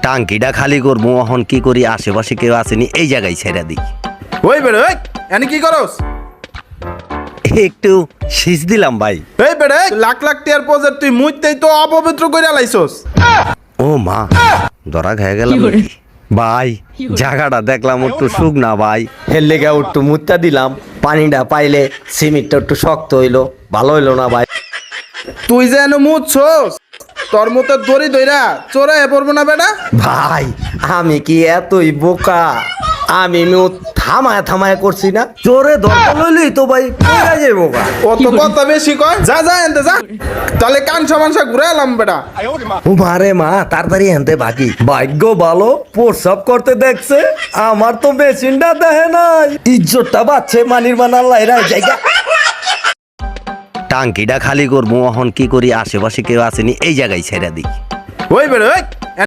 টাঙ্কিটা খালি করবো এখন কি করি, আশেপাশে কেউ আসেনি, এই জায়গায় ছেড়ে দিই। ওই বেড়ে ওই এনে কি করস? একটু শীষ দিলাম ভাই। এই বেড়ে লাখ লাখ টিয়ার প্রজেক্ট তুই মুইতেই তো অপবিত্র করে লাইছস। ও মা, ধরা খেয়ে গেলাম নাকি? ভাই জায়গাটা দেখলাম একটু শুকনা ভাই, হের লেগে একটু মুত্তা দিলাম, পানিটা পাইলে সিমেন্টটা একটু শক্ত হইলো, ভালো হইলো না ভাই। তুই যে এনে মুছছস তোর মতো দড়ি দইরা চোরা এ পড়বো না বেটা? ভাই আমি কি এতই বোকা? আমি থামায় থামায় করছি না, জোরে দরকার লইলি তো ভাই পড়ে যাবো গা। অত কথা বেশি কয়, যা যা এনতে যা, তাহলে কান সামানসা ঘুরে এলাম বেটা। ও মারে মা, তাড়াতাড়ি আনতে বাকি। ভাগ্য ভালো প্রস্রাব করতে দেখছে, আমার তো মেশিনটা দেখে নাই, ইজ্জতটা বাচ্চে মানির বানাল্লাই জায়গা। টাঙ্কিটা খালি করবো এখন কি করি, আশেপাশে কেউ আসেনি, এই জায়গায় ছেড়ে দিই। ওই বেড়ে ওই